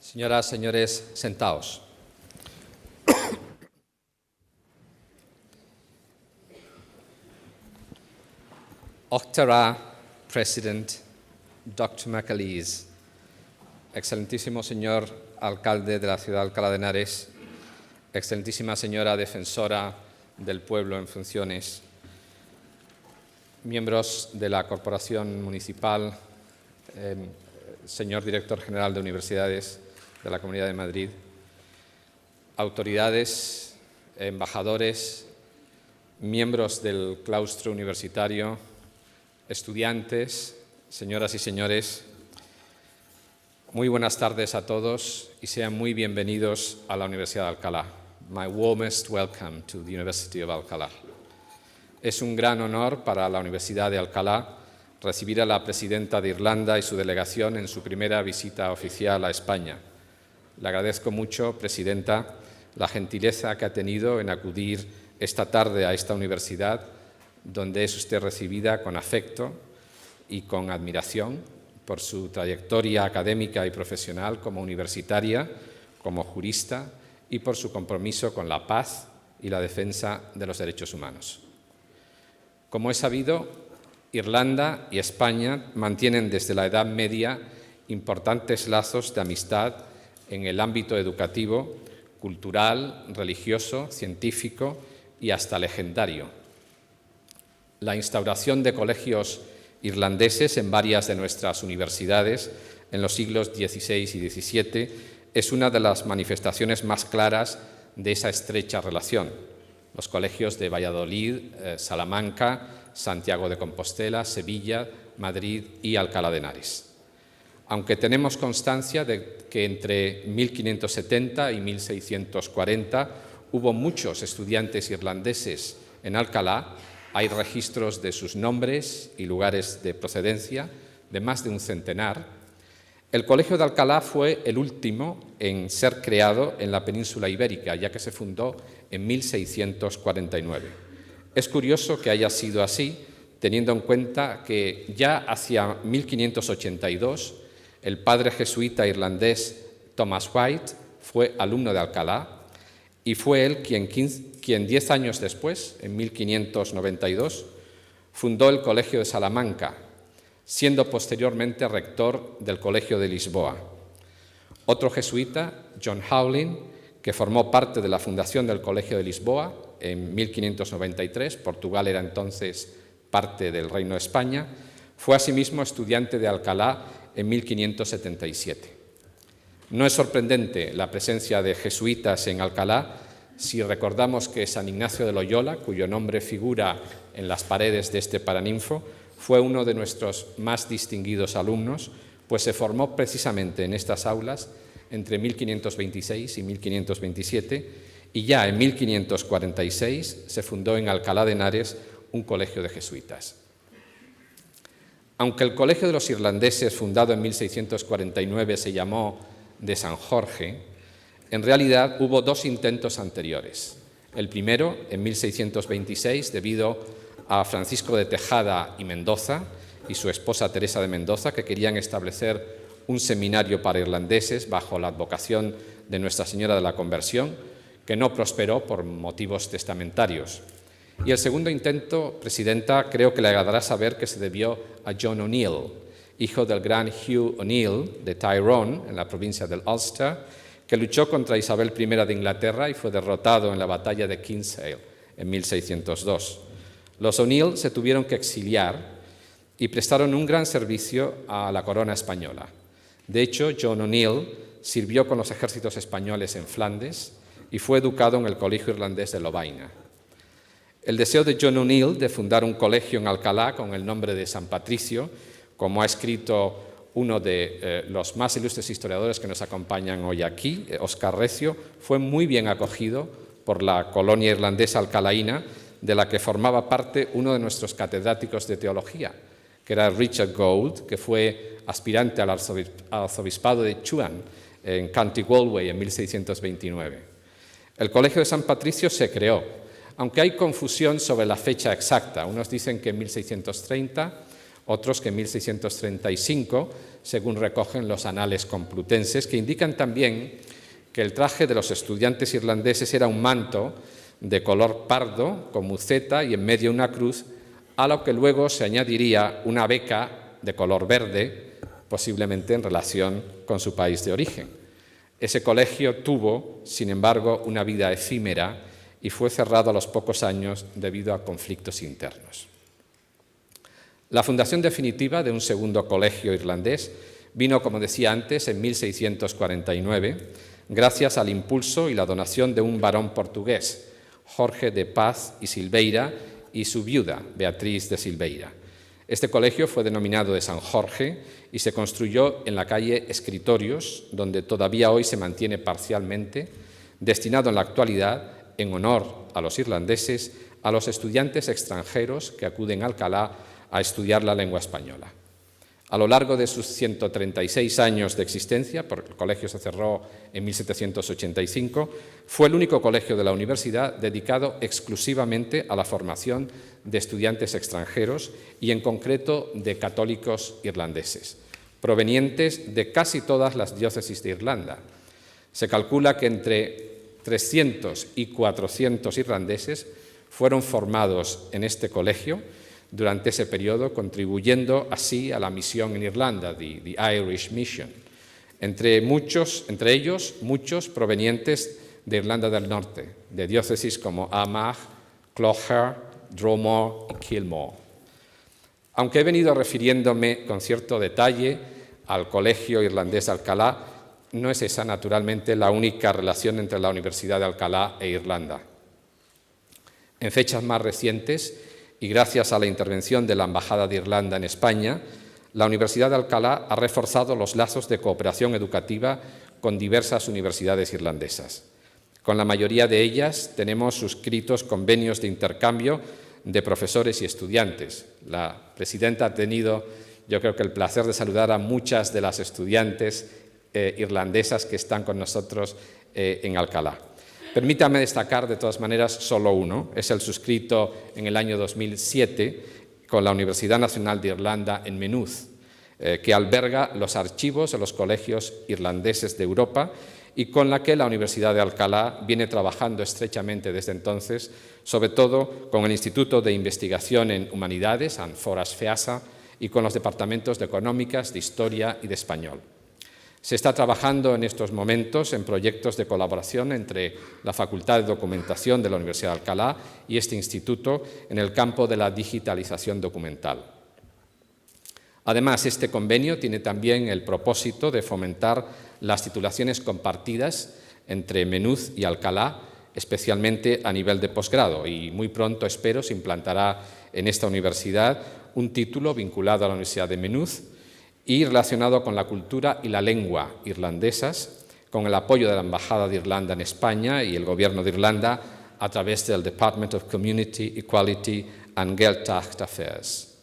Señoras, señores, sentaos. Octara President Dr. McAleese, excelentísimo señor alcalde de la ciudad de Alcalá de Henares, excelentísima señora defensora del pueblo en funciones, miembros de la corporación municipal, señor director general de Universidades de la Comunidad de Madrid, autoridades, embajadores, miembros del claustro universitario, estudiantes, señoras y señores, muy buenas tardes a todos y sean muy bienvenidos a la Universidad de Alcalá. My warmest welcome to the University of Alcalá. Es un gran honor para la Universidad de Alcalá recibir a la Presidenta de Irlanda y su delegación en su primera visita oficial a España. Le agradezco mucho, Presidenta, la gentileza que ha tenido en acudir esta tarde a esta universidad, donde es usted recibida con afecto y con admiración por su trayectoria académica y profesional como universitaria, como jurista y por su compromiso con la paz y la defensa de los derechos humanos. Como es sabido, Irlanda y España mantienen desde la Edad Media importantes lazos de amistad en el ámbito educativo, cultural, religioso, científico y hasta legendario. La instauración de colegios irlandeses en varias de nuestras universidades en los siglos XVI y XVII es una de las manifestaciones más claras de esa estrecha relación. Los colegios de Valladolid, Salamanca, Santiago de Compostela, Sevilla, Madrid y Alcalá de Henares. Aunque tenemos constancia de que entre 1570 y 1640 hubo muchos estudiantes irlandeses en Alcalá, hay registros de sus nombres y lugares de procedencia de más de un centenar. El Colegio de Alcalá fue el último en ser creado en la península ibérica, ya que se fundó en 1649. Es curioso que haya sido así, teniendo en cuenta que ya hacia 1582 el padre jesuita irlandés Thomas White fue alumno de Alcalá y fue él quien 10 años después, en 1592, fundó el Colegio de Salamanca, siendo posteriormente rector del Colegio de Lisboa. Otro jesuita, John Howling, que formó parte de la fundación del Colegio de Lisboa en 1593, Portugal era entonces parte del Reino de España, fue asimismo estudiante de Alcalá en 1577. No es sorprendente la presencia de jesuitas en Alcalá si recordamos que San Ignacio de Loyola, cuyo nombre figura en las paredes de este Paraninfo, fue uno de nuestros más distinguidos alumnos, pues se formó precisamente en estas aulas entre 1526 y 1527 y ya en 1546 se fundó en Alcalá de Henares un colegio de jesuitas. Aunque el Colegio de los Irlandeses, fundado en 1649, se llamó de San Jorge, en realidad hubo dos intentos anteriores. El primero, en 1626, debido a Francisco de Tejada y Mendoza y su esposa Teresa de Mendoza, que querían establecer un seminario para irlandeses bajo la advocación de Nuestra Señora de la Conversión, que no prosperó por motivos testamentarios. Y el segundo intento, Presidenta, creo que le agradará saber que se debió a John O'Neill, hijo del gran Hugh O'Neill de Tyrone, en la provincia del Ulster, que luchó contra Isabel I de Inglaterra y fue derrotado en la batalla de Kinsale en 1602. Los O'Neill se tuvieron que exiliar y prestaron un gran servicio a la corona española. De hecho, John O'Neill sirvió con los ejércitos españoles en Flandes y fue educado en el Colegio Irlandés de Lovaina. El deseo de John O'Neill de fundar un colegio en Alcalá con el nombre de San Patricio, como ha escrito uno de los más ilustres historiadores que nos acompañan hoy aquí, Óscar Recio, fue muy bien acogido por la colonia irlandesa alcalaína, de la que formaba parte uno de nuestros catedráticos de teología, que era Richard Gould, que fue aspirante al arzobispado de Tuam en County Galway en 1629. El Colegio de San Patricio se creó, aunque hay confusión sobre la fecha exacta. Unos dicen que en 1630, otros que en 1635, según recogen los anales complutenses, que indican también que el traje de los estudiantes irlandeses era un manto de color pardo, con muceta y en medio una cruz, a lo que luego se añadiría una beca de color verde, posiblemente en relación con su país de origen. Ese colegio tuvo, sin embargo, una vida efímera y fue cerrado a los pocos años debido a conflictos internos. La fundación definitiva de un segundo colegio irlandés vino, como decía antes, en 1649, gracias al impulso y la donación de un varón portugués, Jorge de Paz y Silveira, y su viuda, Beatriz de Silveira. Este colegio fue denominado de San Jorge y se construyó en la calle Escritorios, donde todavía hoy se mantiene parcialmente, destinado en la actualidad, en honor a los irlandeses, a los estudiantes extranjeros que acuden a Alcalá a estudiar la lengua española. A lo largo de sus 136 años de existencia, porque el colegio se cerró en 1785, fue el único colegio de la universidad dedicado exclusivamente a la formación de estudiantes extranjeros y, en concreto, de católicos irlandeses, provenientes de casi todas las diócesis de Irlanda. Se calcula que entre 300 y 400 irlandeses fueron formados en este colegio durante ese periodo, contribuyendo así a la misión en Irlanda, the Irish Mission. Entre ellos, muchos provenientes de Irlanda del Norte, de diócesis como Armagh, Clogher, Dromore y Kilmore. Aunque he venido refiriéndome con cierto detalle al Colegio Irlandés de Alcalá, no es esa, naturalmente, la única relación entre la Universidad de Alcalá e Irlanda. En fechas más recientes, y gracias a la intervención de la Embajada de Irlanda en España, la Universidad de Alcalá ha reforzado los lazos de cooperación educativa con diversas universidades irlandesas. Con la mayoría de ellas tenemos suscritos convenios de intercambio de profesores y estudiantes. La presidenta ha tenido, yo creo que el placer de saludar a muchas de las estudiantes irlandesas que están con nosotros en Alcalá. Permítame destacar, de todas maneras, solo uno. Es el suscrito en el año 2007 con la Universidad Nacional de Irlanda en Maynooth, que alberga los archivos de los colegios irlandeses de Europa y con la que la Universidad de Alcalá viene trabajando estrechamente desde entonces, sobre todo con el Instituto de Investigación en Humanidades, Anforas FEASA, y con los departamentos de Económicas, de Historia y de Español. Se está trabajando en estos momentos en proyectos de colaboración entre la Facultad de Documentación de la Universidad de Alcalá y este instituto en el campo de la digitalización documental. Además, este convenio tiene también el propósito de fomentar las titulaciones compartidas entre Maynooth y Alcalá, especialmente a nivel de posgrado, y muy pronto, espero, se implantará en esta universidad un título vinculado a la Universidad de Maynooth y relacionado con la cultura y la lengua irlandesas, con el apoyo de la Embajada de Irlanda en España y el Gobierno de Irlanda a través del Department of Community, Equality and Gaeltacht Affairs.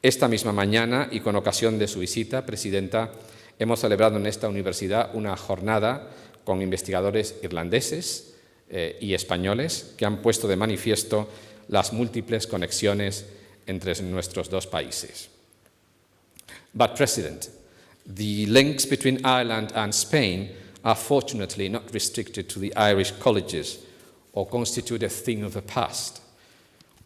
Esta misma mañana, y con ocasión de su visita, Presidenta, hemos celebrado en esta universidad una jornada con investigadores irlandeses y españoles que han puesto de manifiesto las múltiples conexiones entre nuestros dos países. But, President, the links between Ireland and Spain are fortunately not restricted to the Irish colleges or constitute a thing of the past.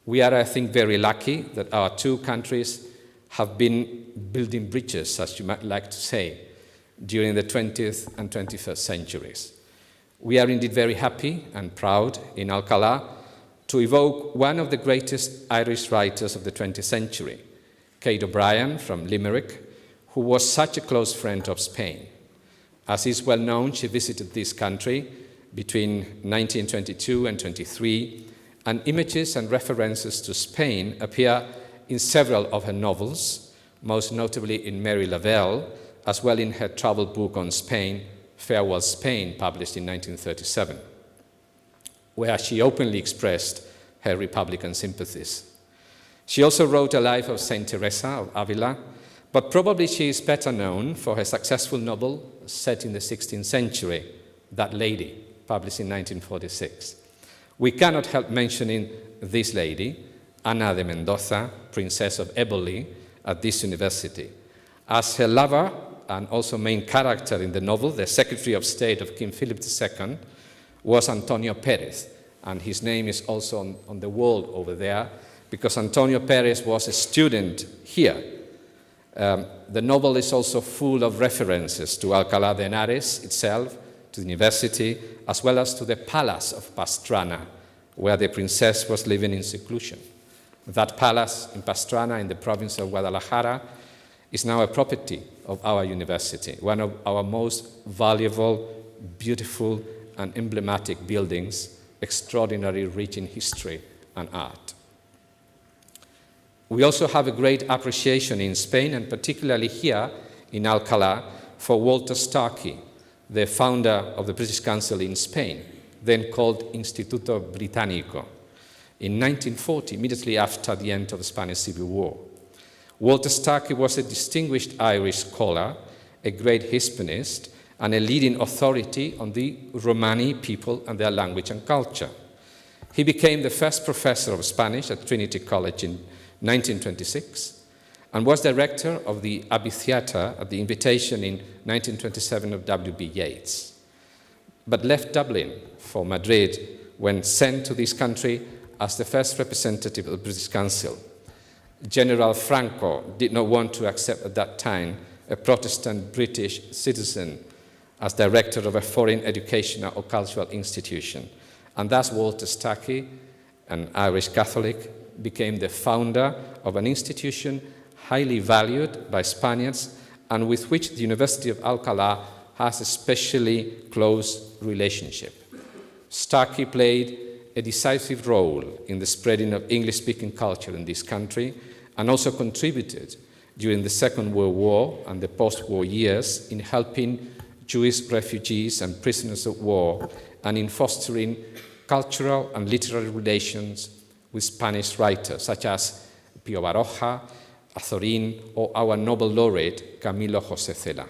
We are, I think, very lucky that our two countries have been building bridges, as you might like to say, during the 20th and 21st centuries. We are indeed very happy and proud in Alcalá to evoke one of the greatest Irish writers of the 20th century, Kate O'Brien from Limerick, who was such a close friend of Spain. As is well known, she visited this country between 1922 and 23, and images and references to Spain appear in several of her novels, most notably in Mary Lavelle, as well in her travel book on Spain, Farewell Spain, published in 1937, where she openly expressed her Republican sympathies. She also wrote a life of Saint Teresa of Avila, but probably she is better known for her successful novel set in the 16th century, That Lady, published in 1946. We cannot help mentioning this lady, Ana de Mendoza, Princess of Eboli, at this university. As her lover and also main character in the novel, the Secretary of State of King Philip II, was Antonio Perez, and his name is also on the wall over there, because Antonio Perez was a student here. The novel is also full of references to Alcalá de Henares itself, to the university, as well as to the palace of Pastrana, where the princess was living in seclusion. That palace in Pastrana, in the province of Guadalajara, is now a property of our university, one of our most valuable, beautiful, and emblematic buildings, extraordinarily rich in history and art. We also have a great appreciation in Spain, and particularly here in Alcalá, for Walter Starkey, the founder of the British Council in Spain, then called Instituto Británico, in 1940, immediately after the end of the Spanish Civil War. Walter Starkey was a distinguished Irish scholar, a great Hispanist, and a leading authority on the Romani people and their language and culture. He became the first professor of Spanish at Trinity College in 1926 and was director of the Abbey Theatre at the invitation in 1927 of W.B. Yeats, but left Dublin for Madrid when sent to this country as the first representative of the British Council. General Franco did not want to accept at that time a Protestant British citizen as director of a foreign educational or cultural institution. And thus Walter Starkey, an Irish Catholic, became the founder of an institution highly valued by Spaniards and with which the University of Alcalá has a especially close relationship. Starkey played a decisive role in the spreading of English-speaking culture in this country and also contributed during the Second World War and the post-war years in helping Jewish refugees and prisoners of war and in fostering cultural and literary relations with Spanish writers such as Pío Baroja, Azorín, or our Nobel laureate Camilo José Cela.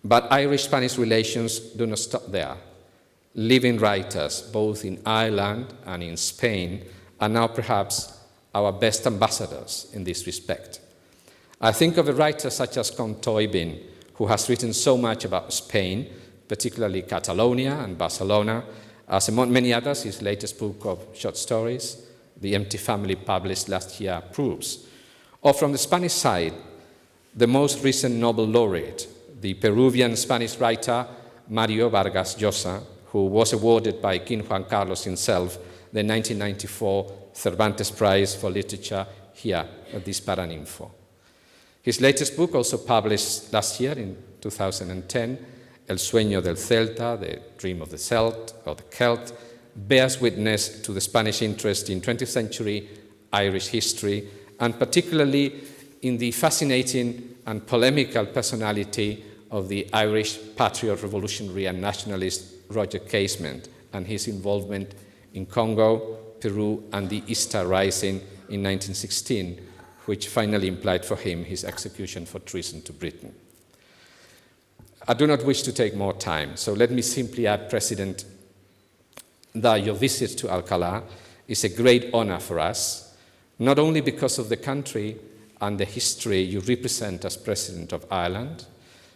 But Irish-Spanish relations do not stop there. Living writers, both in Ireland and in Spain, are now perhaps our best ambassadors in this respect. I think of a writer such as Comte Toibin, who has written so much about Spain, particularly Catalonia and Barcelona, as among many others, his latest book of short stories, The Empty Family, published last year, proves. Or from the Spanish side, the most recent Nobel laureate, the Peruvian Spanish writer Mario Vargas Llosa, who was awarded by King Juan Carlos himself the 1994 Cervantes Prize for Literature here at this Paraninfo. His latest book, also published last year in 2010, El Sueño del Celta, The Dream of the Celt, or the Celt, bears witness to the Spanish interest in 20th century Irish history, and particularly in the fascinating and polemical personality of the Irish patriot, revolutionary and nationalist Roger Casement and his involvement in Congo, Peru, and the Easter Rising in 1916, which finally implied for him his execution for treason to Britain. I do not wish to take more time, so let me simply add, President, that your visit to Alcalá is a great honor for us, not only because of the country and the history you represent as President of Ireland,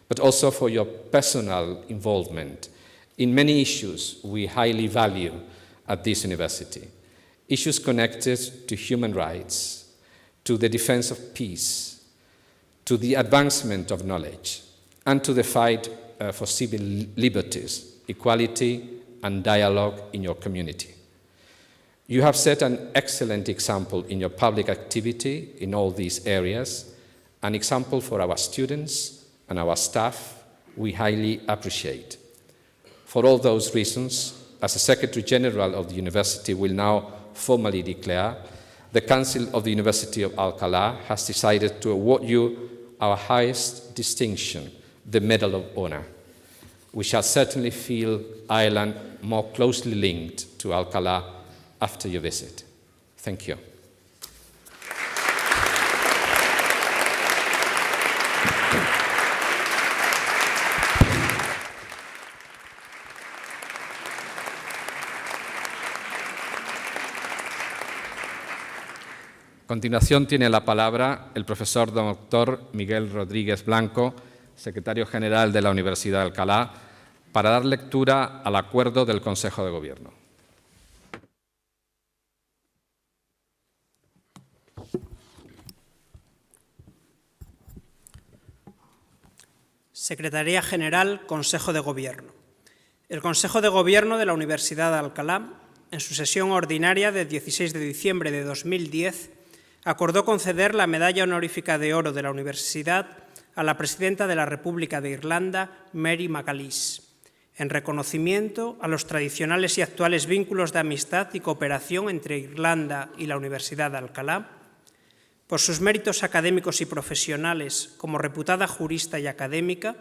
but also for your personal involvement in many issues we highly value at this university. Issues connected to human rights, to the defense of peace, to the advancement of knowledge, and to the fight for civil liberties, equality, and dialogue in your community. You have set an excellent example in your public activity in all these areas, an example for our students and our staff we highly appreciate. For all those reasons, as the Secretary General of the University will now formally declare, the Council of the University of Alcalá has decided to award you our highest distinction, the Medal of Honor. We shall certainly feel Ireland more closely linked to Alcalá after your visit. Thank you. A continuación tiene la palabra el profesor doctor Miguel Rodríguez Blanco, secretario general de la Universidad de Alcalá, para dar lectura al acuerdo del Consejo de Gobierno. Secretaría General, Consejo de Gobierno. El Consejo de Gobierno de la Universidad de Alcalá, en su sesión ordinaria del 16 de diciembre de 2010, acordó conceder la Medalla Honorífica de Oro de la Universidad a la Presidenta de la República de Irlanda, McAleese, en reconocimiento a los tradicionales y actuales vínculos de amistad y cooperación entre Irlanda y la Universidad de Alcalá, por sus méritos académicos y profesionales como reputada jurista y académica,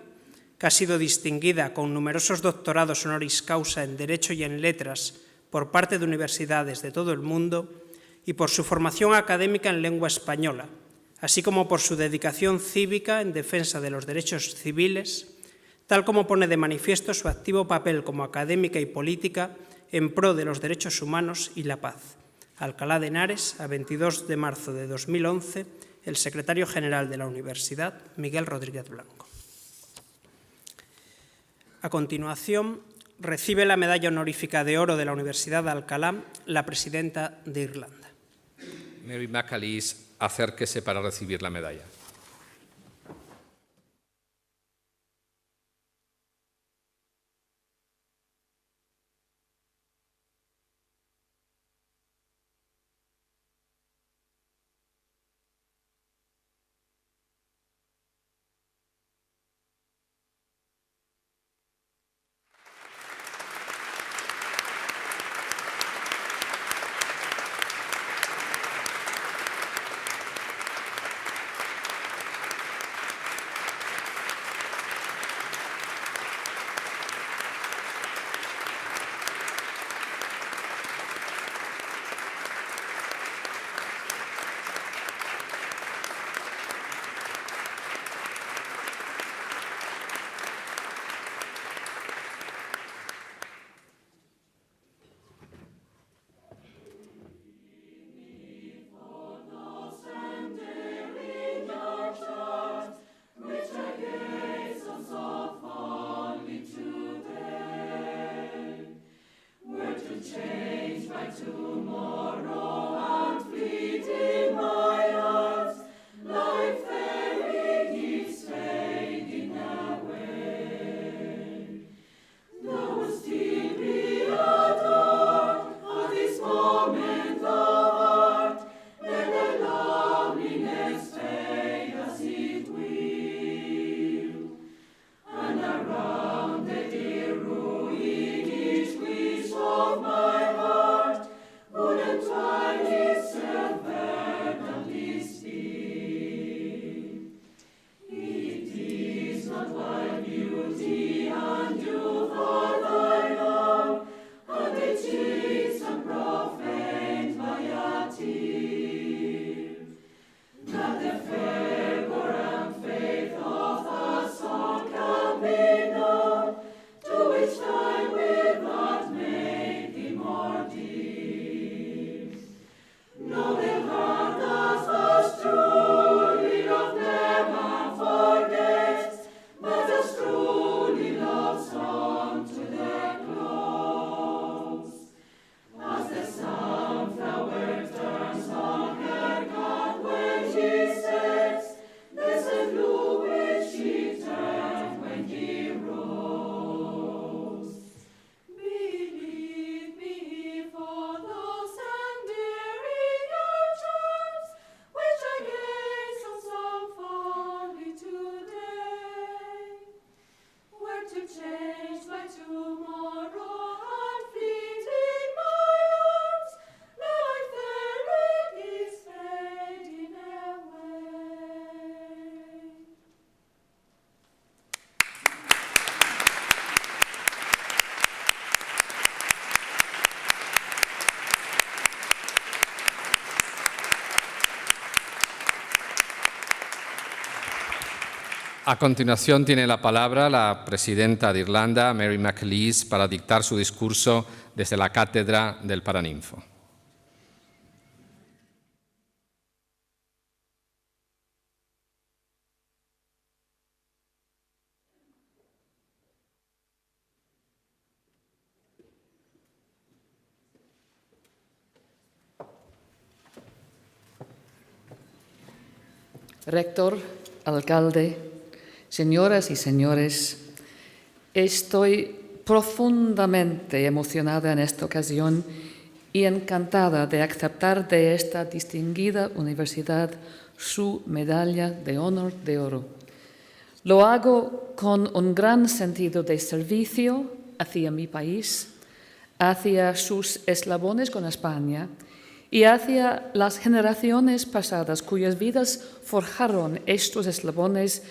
que ha sido distinguida con numerosos doctorados honoris causa en Derecho y en Letras por parte de universidades de todo el mundo, y por su formación académica en lengua española, así como por su dedicación cívica en defensa de los derechos civiles, tal como pone de manifiesto su activo papel como académica y política en pro de los derechos humanos y la paz. Alcalá de Henares, a 22 de marzo de 2011, el secretario general de la Universidad, Miguel Rodríguez Blanco. A continuación, recibe la Medalla Honorífica de Oro de la Universidad de Alcalá la Presidenta de Irlanda. Mary McAleese, acérquese para recibir la medalla. A continuación tiene la palabra la Presidenta de Irlanda, Mary McAleese, para dictar su discurso desde la cátedra del Paraninfo. rector, alcalde, señoras y señores, estoy profundamente emocionada en esta ocasión y encantada de aceptar de esta distinguida universidad su Medalla de Oro. Lo hago con un gran sentido de servicio hacia mi país, hacia sus eslabones con España y hacia las generaciones pasadas cuyas vidas forjaron estos eslabones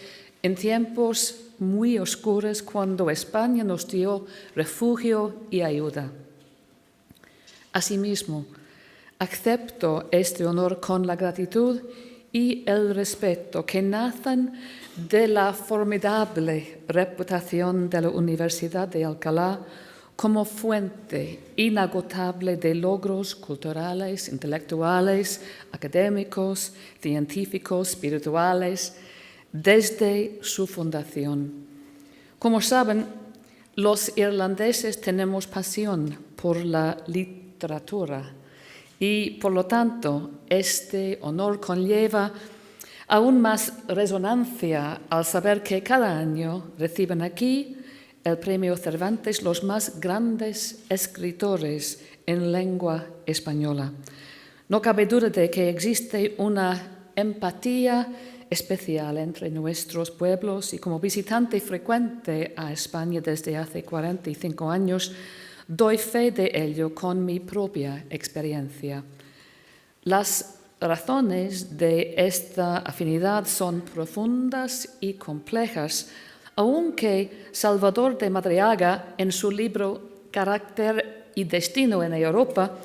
en tiempos muy oscuros cuando España nos dio refugio y ayuda. Asimismo, acepto este honor con la gratitud y el respeto que nacen de la formidable reputación de la Universidad de Alcalá como fuente inagotable de logros culturales, intelectuales, académicos, científicos, espirituales, desde su fundación. Como saben, los irlandeses tenemos pasión por la literatura y, por lo tanto, este honor conlleva aún más resonancia al saber que cada año reciben aquí el premio Cervantes los más grandes escritores en lengua española. No cabe duda de que existe una empatía especial entre nuestros pueblos y como visitante frecuente a España desde hace 45 años, doy fe de ello con mi propia experiencia. Las razones de esta afinidad son profundas y complejas, aunque Salvador de Madariaga, en su libro Carácter y Destino en Europa,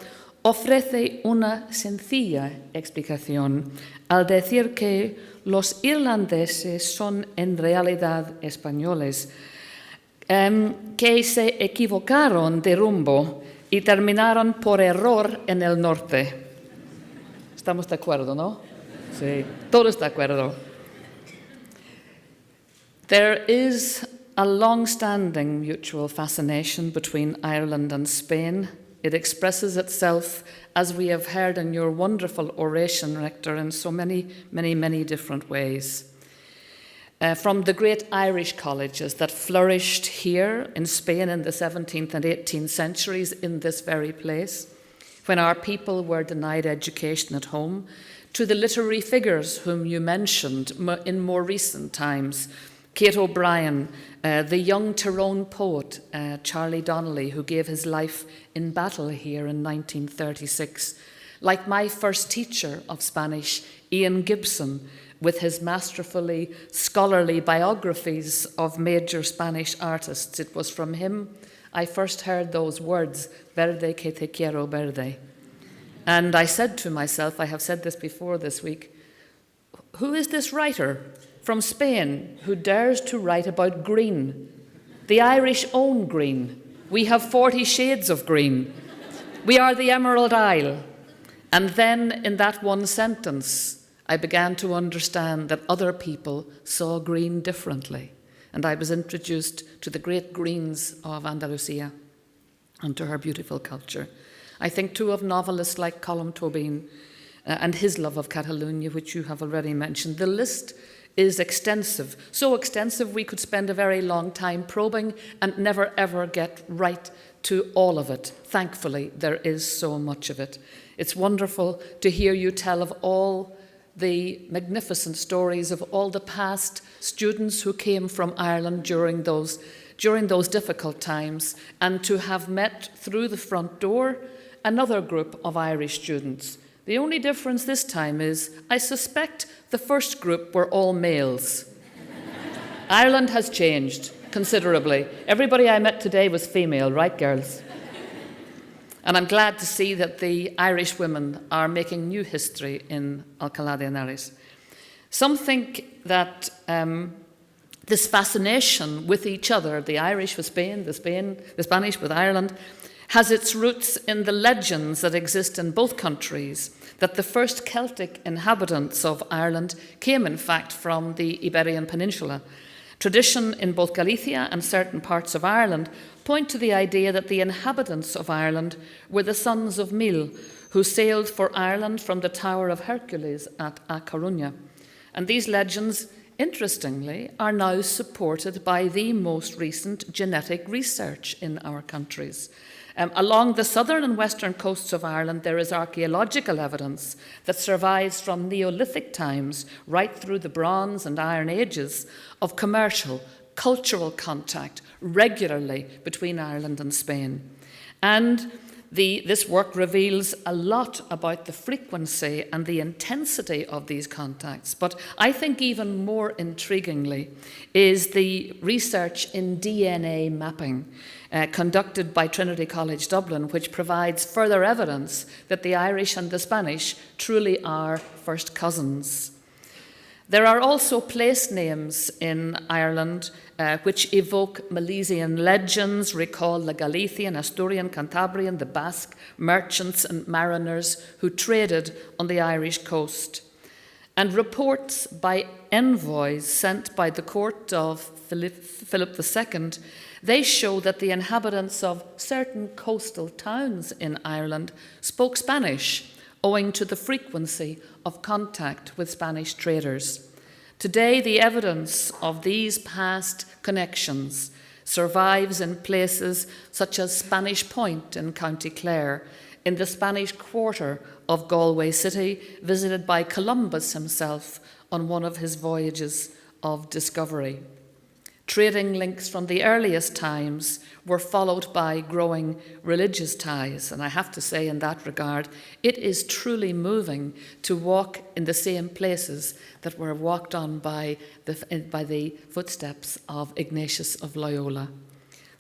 ofrece una sencilla explicación al decir que los irlandeses son en realidad españoles, que se equivocaron de rumbo y terminaron por error en el norte. ¿Estamos de acuerdo, no? Sí, todos de acuerdo. There is a long-standing mutual fascination between Ireland and Spain. It expresses itself, as we have heard in your wonderful oration, Rector, in so many, many, many different ways. From the great Irish colleges that flourished here in Spain in the 17th and 18th centuries in this very place, when our people were denied education at home, to the literary figures whom you mentioned in more recent times, Kate O'Brien, the young Tyrone poet, Charlie Donnelly, who gave his life in battle here in 1936, like my first teacher of Spanish, Ian Gibson, with his masterfully scholarly biographies of major Spanish artists. It was from him I first heard those words, verde que te quiero verde. And I said to myself, I have said this before this week, who is this writer from Spain who dares to write about green? The Irish own green. We have 40 shades of green. We are the Emerald Isle. And then in that one sentence, I began to understand that other people saw green differently. And I was introduced to the great greens of Andalusia and to her beautiful culture. I think too of novelists like Colm Tobin and his love of Catalonia, which you have already mentioned. The list is extensive, so extensive we could spend a very long time probing and never ever get right to all of it. Thankfully, there is so much of it. It's wonderful to hear you tell of all the magnificent stories of all the past students who came from Ireland during those difficult times, and to have met through the front door another group of Irish students. The only difference this time is, I suspect the first group were all males. Ireland has changed considerably. Everybody I met today was female, right, girls? And I'm glad to see that the Irish women are making new history in Alcalá de Henares. Some think that this fascination with each other, the Irish with Spain, the Spanish with Ireland, has its roots in the legends that exist in both countries, that the first Celtic inhabitants of Ireland came, in fact, from the Iberian Peninsula. Tradition in both Galicia and certain parts of Ireland point to the idea that the inhabitants of Ireland were the sons of Mil, who sailed for Ireland from the Tower of Hercules at A Coruña. And these legends, interestingly, are now supported by the most recent genetic research in our countries. Along the southern and western coasts of Ireland, there is archaeological evidence that survives from Neolithic times right through the Bronze and Iron Ages of commercial, cultural contact regularly between Ireland and Spain. And this work reveals a lot about the frequency and the intensity of these contacts. But I think even more intriguingly is the research in DNA mapping conducted by Trinity College Dublin, which provides further evidence that the Irish and the Spanish truly are first cousins. There are also place names in Ireland which evoke Milesian legends, recall the Galician, Asturian, Cantabrian, the Basque merchants and mariners who traded on the Irish coast. And reports by envoys sent by the court of Philip II, they show that the inhabitants of certain coastal towns in Ireland spoke Spanish, owing to the frequency of contact with Spanish traders. Today, the evidence of these past connections survives in places such as Spanish Point in County Clare, in the Spanish Quarter of Galway City, visited by Columbus himself on one of his voyages of discovery. Trading links from the earliest times were followed by growing religious ties, and I have to say in that regard, it is truly moving to walk in the same places that were walked on by the footsteps of Ignatius of Loyola.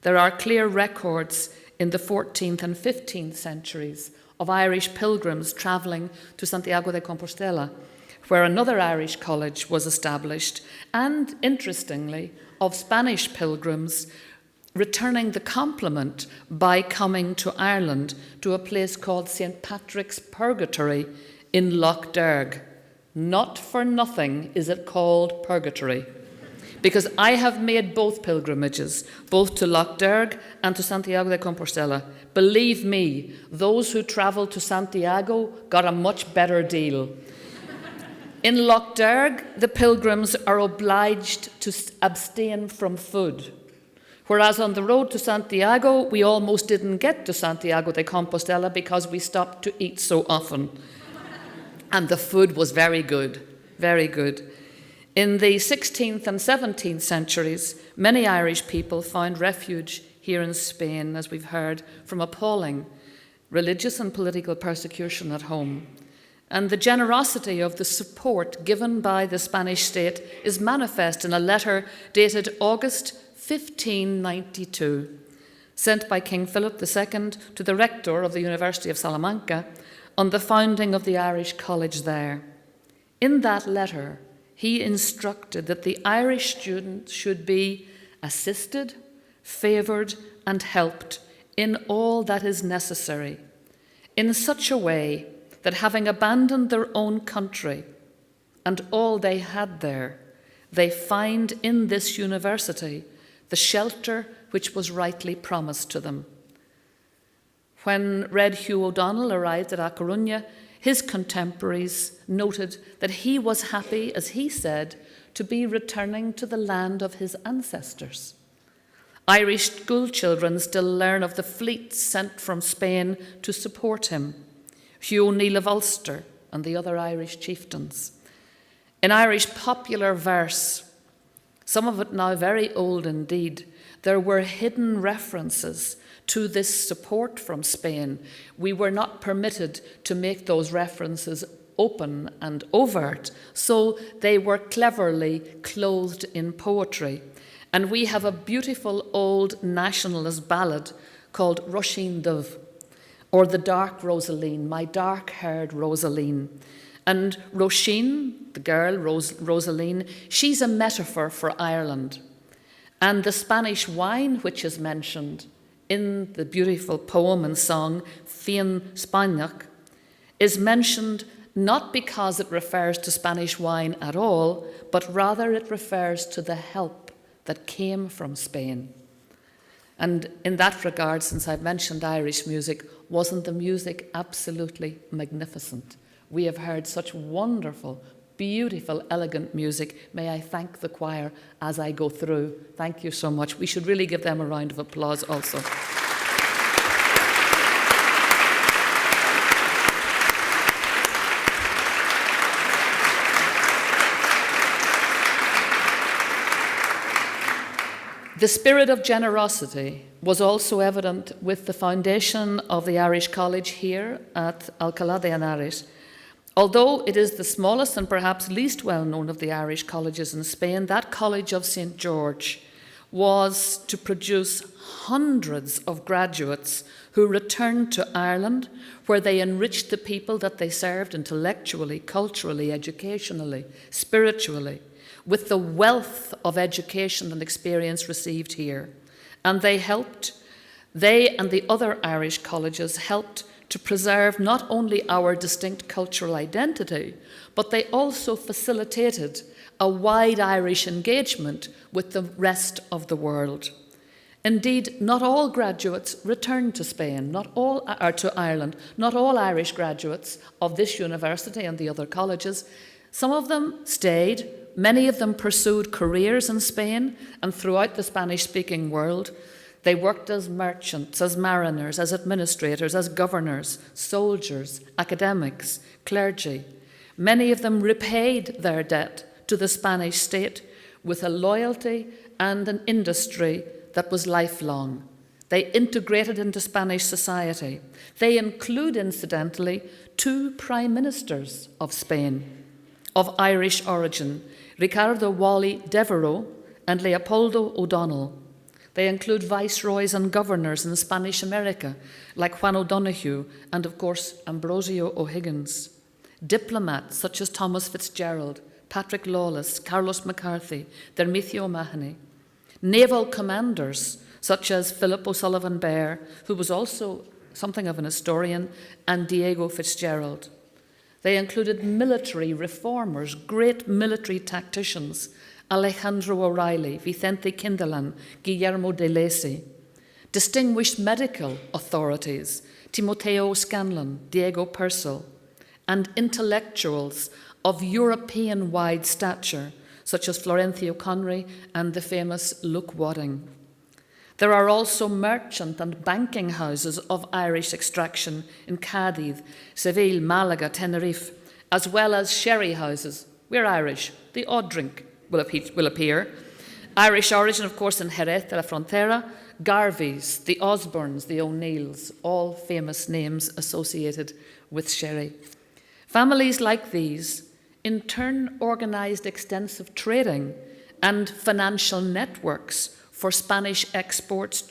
There are clear records in the 14th and 15th centuries of Irish pilgrims travelling to Santiago de Compostela, where another Irish college was established, and, interestingly, of Spanish pilgrims returning the compliment by coming to Ireland to a place called St. Patrick's Purgatory in Lough Derg. Not for nothing is it called Purgatory, because I have made both pilgrimages, both to Lough Derg and to Santiago de Compostela. Believe me, those who travelled to Santiago got a much better deal. In Lough Derg, the pilgrims are obliged to abstain from food, whereas on the road to Santiago, we almost didn't get to Santiago de Compostela because we stopped to eat so often. And the food was very good, very good. In the 16th and 17th centuries, many Irish people found refuge here in Spain, as we've heard, from appalling religious and political persecution at home. And the generosity of the support given by the Spanish state is manifest in a letter dated August 1592, sent by King Philip II to the rector of the University of Salamanca on the founding of the Irish College there. In that letter, he instructed that the Irish students should be assisted, favoured, and helped in all that is necessary, in such a way that having abandoned their own country and all they had there, they find in this university the shelter which was rightly promised to them. When Red Hugh O'Donnell arrived at A Coruña, his contemporaries noted that he was happy, as he said, to be returning to the land of his ancestors. Irish school children still learn of the fleets sent from Spain to support him, Hugh O'Neill of Ulster and the other Irish chieftains. In Irish popular verse, some of it now very old indeed, there were hidden references to this support from Spain. We were not permitted to make those references open and overt, so they were cleverly clothed in poetry. And we have a beautiful old nationalist ballad called Roisin Dubh, or The Dark Rosaleen, My Dark-Haired Rosaleen. And Roisin, the girl, Rosaleen, she's a metaphor for Ireland. And the Spanish wine, which is mentioned in the beautiful poem and song, Fian Spaniach, is mentioned not because it refers to Spanish wine at all, but rather it refers to the help that came from Spain. And in that regard, since I've mentioned Irish music, wasn't the music absolutely magnificent? We have heard such wonderful beautiful, elegant music. May I thank the choir as I go through. Thank you so much. We should really give them a round of applause also. The spirit of generosity was also evident with the foundation of the Irish College here at Alcalá de Henares. Although it is the smallest and perhaps least well-known of the Irish colleges in Spain, that College of St. George was to produce hundreds of graduates who returned to Ireland, where they enriched the people that they served intellectually, culturally, educationally, spiritually, with the wealth of education and experience received here. And they and the other Irish colleges helped to preserve not only our distinct cultural identity, but they also facilitated a wide Irish engagement with the rest of the world. Indeed, not all graduates returned to Spain, or to Ireland. Not all Irish graduates of this university and the other colleges. Some of them stayed. Many of them pursued careers in Spain and throughout the Spanish-speaking world. They worked as merchants, as mariners, as administrators, as governors, soldiers, academics, clergy. Many of them repaid their debt to the Spanish state with a loyalty and an industry that was lifelong. They integrated into Spanish society. They include, incidentally, 2 prime ministers of Spain of Irish origin, Ricardo Wally Devereux and Leopoldo O'Donnell. They include viceroys and governors in Spanish America, like Juan O'Donoghue and, of course, Ambrosio O'Higgins. Diplomats such as Thomas Fitzgerald, Patrick Lawless, Carlos McCarthy, Dermithio O'Mahony. Naval commanders such as Philip O'Sullivan Baird, who was also something of an historian, and Diego Fitzgerald. They included military reformers, great military tacticians, Alejandro O'Reilly, Vicente Quindelan, Guillermo de Lacy. Distinguished medical authorities, Timoteo Scanlon, Diego Purcell, and intellectuals of European-wide stature, such as Florencio Conry and the famous Luke Wadding. There are also merchant and banking houses of Irish extraction in Cádiz, Seville, Malaga, Tenerife, as well as sherry houses. We're Irish. The odd drink will appear. Irish origin, of course, in Jerez de la Frontera, Garveys, the Osbornes, the O'Neills, all famous names associated with sherry. Families like these, in turn, organised extensive trading and financial networks for Spanish exports,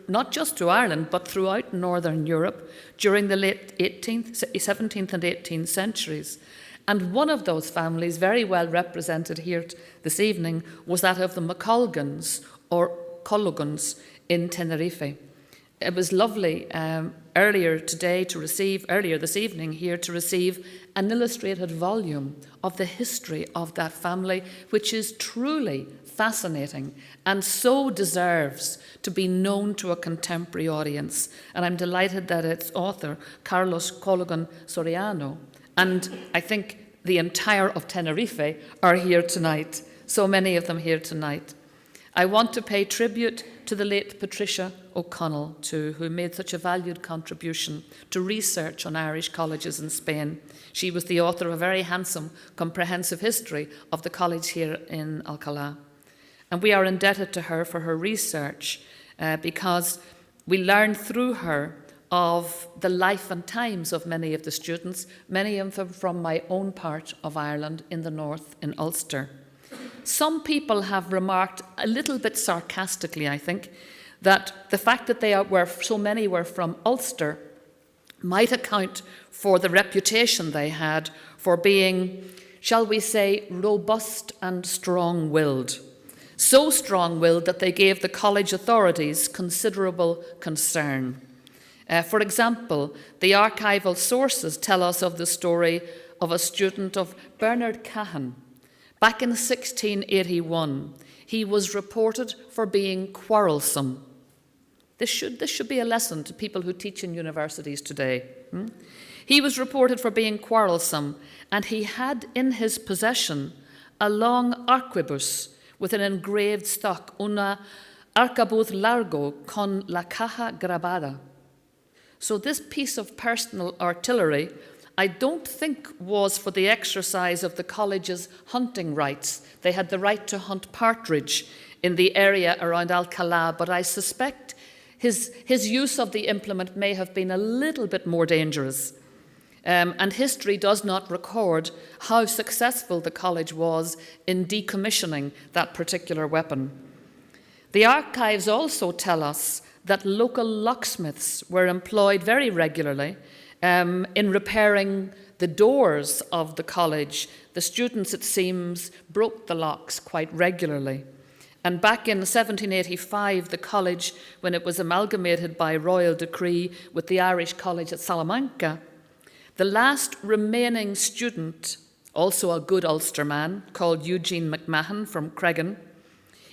not just to Ireland, but throughout Northern Europe during the late 17th and 18th centuries. And one of those families, very well represented here this evening, was that of the McColgans, or Collogans, in Tenerife. It was lovely earlier this evening here to receive an illustrated volume of the history of that family, which is truly fascinating and so deserves to be known to a contemporary audience. And I'm delighted that its author, Carlos Collogan Soriano, and I think the entire of Tenerife are here tonight, so many of them here tonight. I want to pay tribute to the late Patricia O'Connell, too, who made such a valued contribution to research on Irish colleges in Spain. She was the author of a very handsome, comprehensive history of the college here in Alcalá. And we are indebted to her for her research because we learned through her of the life and times of many of the students, many of them from my own part of Ireland in the north, in Ulster. Some people have remarked, a little bit sarcastically, I think, that the fact that so many were from Ulster might account for the reputation they had for being, shall we say, robust and strong-willed. So strong-willed that they gave the college authorities considerable concern. For example, the archival sources tell us of the story of a student of Bernard Cahan. Back in 1681, he was reported for being quarrelsome. This should be a lesson to people who teach in universities today. He was reported for being quarrelsome, and he had in his possession a long arquebus with an engraved stock, una arcabuz largo con la caja grabada. So this piece of personal artillery, I don't think was for the exercise of the college's hunting rights. They had the right to hunt partridge in the area around Alcalá, but I suspect his use of the implement may have been a little bit more dangerous. And history does not record how successful the college was in decommissioning that particular weapon. The archives also tell us that local locksmiths were employed very regularly in repairing the doors of the college. The students, it seems, broke the locks quite regularly. And back in 1785, the college, when it was amalgamated by royal decree with the Irish College at Salamanca, the last remaining student, also a good Ulster man, called Eugene McMahon from Cregan,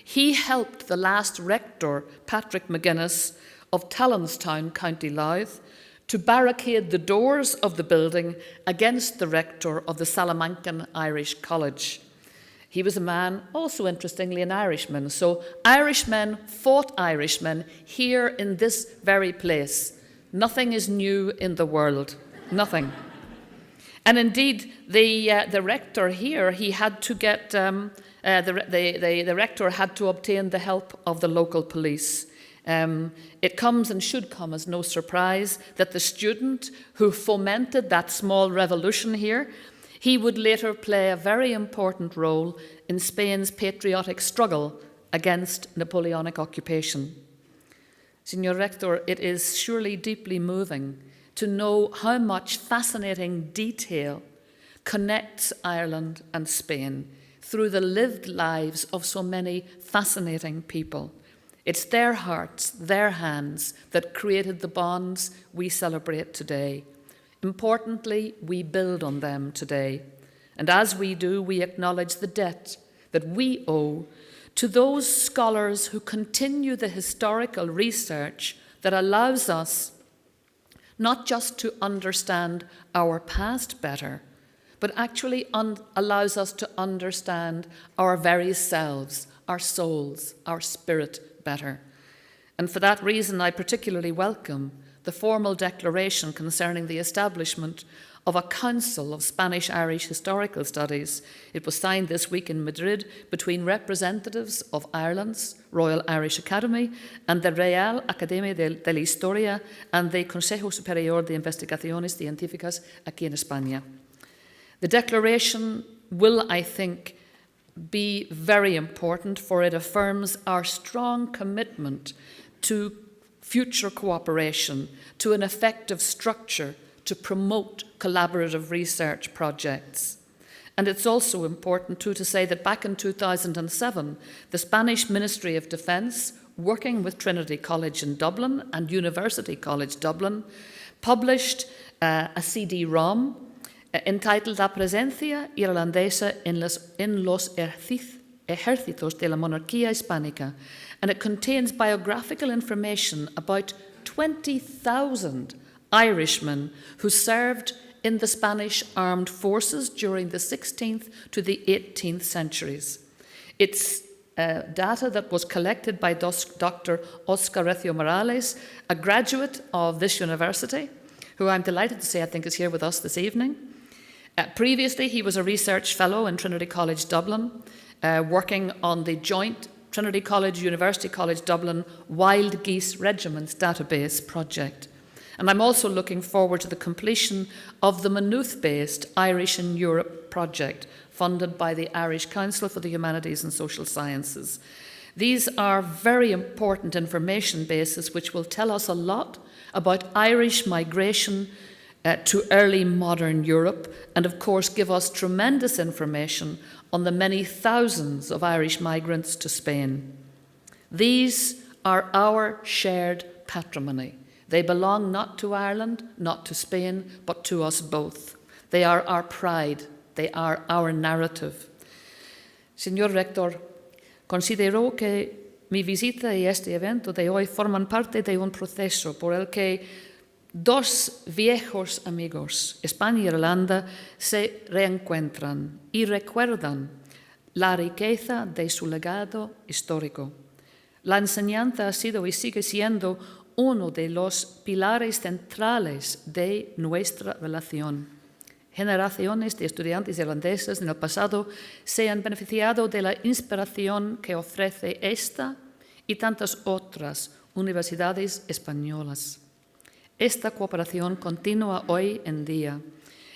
he helped the last rector, Patrick McGuinness of Talonstown, County Louth, to barricade the doors of the building against the rector of the Salamancan Irish College. He was a man, also interestingly, an Irishman. So Irishmen fought Irishmen here in this very place. Nothing is new in the world. Nothing. And indeed, the rector here, he had to get, the rector had to obtain the help of the local police. It comes and should come as no surprise that the student who fomented that small revolution here, he would later play a very important role in Spain's patriotic struggle against Napoleonic occupation. Signor Rector, it is surely deeply moving to know how much fascinating detail connects Ireland and Spain through the lived lives of so many fascinating people. It's their hearts, their hands that created the bonds we celebrate today. Importantly, we build on them today. And as we do, we acknowledge the debt that we owe to those scholars who continue the historical research that allows us not just to understand our past better, but actually allows us to understand our very selves, our souls, our spirit better. And for that reason, I particularly welcome the formal declaration concerning the establishment of a Council of Spanish-Irish Historical Studies. It was signed this week in Madrid between representatives of Ireland's Royal Irish Academy and the Real Academia de la Historia and the Consejo Superior de Investigaciones Científicas aquí en España. The declaration will, I think, be very important, for it affirms our strong commitment to future cooperation, to an effective structure to promote collaborative research projects. And it's also important too to say that back in 2007, the Spanish Ministry of Defence, working with Trinity College in Dublin and University College Dublin, published a CD-ROM entitled La presencia irlandesa en los ejércitos de la monarquía hispánica, and it contains biographical information about 20,000 Irishmen who served in the Spanish armed forces during the 16th to the 18th centuries. It's data that was collected by Dr. Oscar Recio Morales, a graduate of this university, who I'm delighted to say I think is here with us this evening. Previously, he was a research fellow in Trinity College Dublin, working on the joint Trinity College, University College Dublin Wild Geese Regiments database project. And I'm also looking forward to the completion of the Maynooth-based Irish in Europe project, funded by the Irish Council for the Humanities and Social Sciences. These are very important information bases which will tell us a lot about Irish migration to early modern Europe, and of course give us tremendous information on the many thousands of Irish migrants to Spain. These are our shared patrimony. They belong not to Ireland, not to Spain, but to us both. They are our pride. They are our narrative. Señor Rector, considero que mi visita y este evento de hoy forman parte de un proceso por el que dos viejos amigos, España y Irlanda, se reencuentran y recuerdan la riqueza de su legado histórico. La enseñanza ha sido y sigue siendo uno de los pilares centrales de nuestra relación. Generaciones de estudiantes irlandeses en el pasado se han beneficiado de la inspiración que ofrece esta y tantas otras universidades españolas. Esta cooperación continúa hoy en día.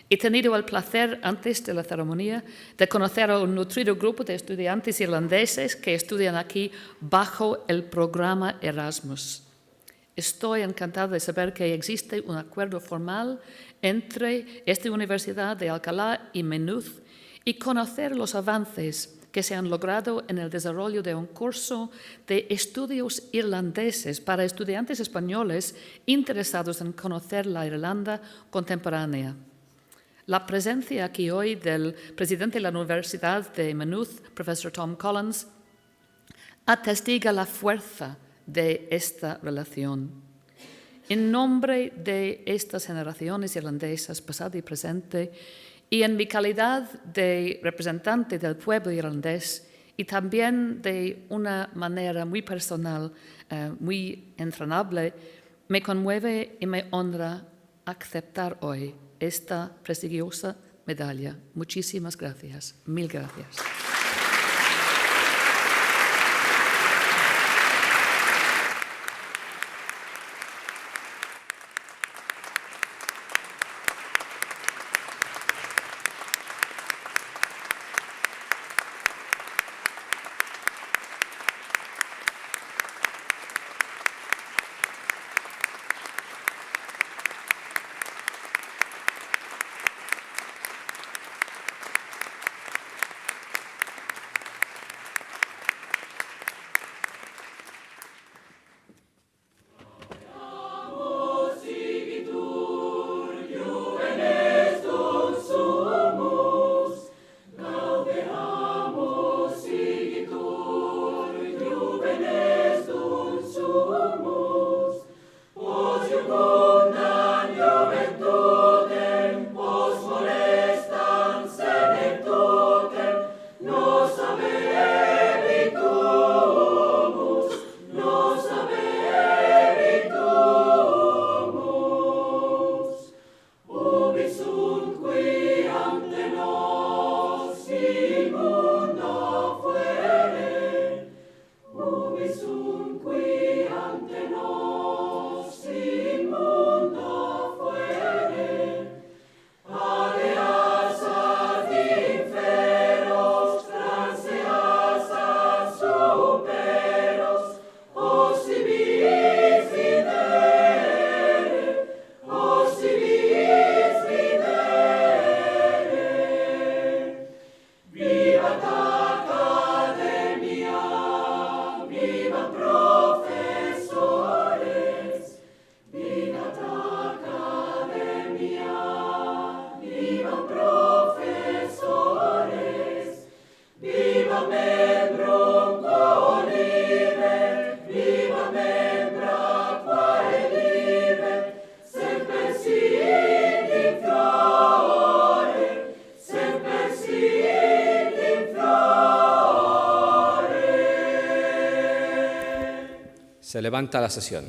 He tenido el placer, antes de la ceremonia, de conocer a un nutrido grupo de estudiantes irlandeses que estudian aquí bajo el programa Erasmus. Estoy encantada de saber que existe un acuerdo formal entre esta Universidad de Alcalá y McAleese y conocer los avances que se han logrado en el desarrollo de un curso de estudios irlandeses para estudiantes españoles interesados en conocer la Irlanda contemporánea. La presencia aquí hoy del presidente de la Universidad de McAleese, profesor Tom Collins, atestiga la fuerza de esta relación. En nombre de estas generaciones irlandesas, pasado y presente, y en mi calidad de representante del pueblo irlandés, y también de una manera muy personal, muy entrañable, me conmueve y me honra aceptar hoy esta prestigiosa medalla. Muchísimas gracias. Mil gracias. Se levanta la sesión.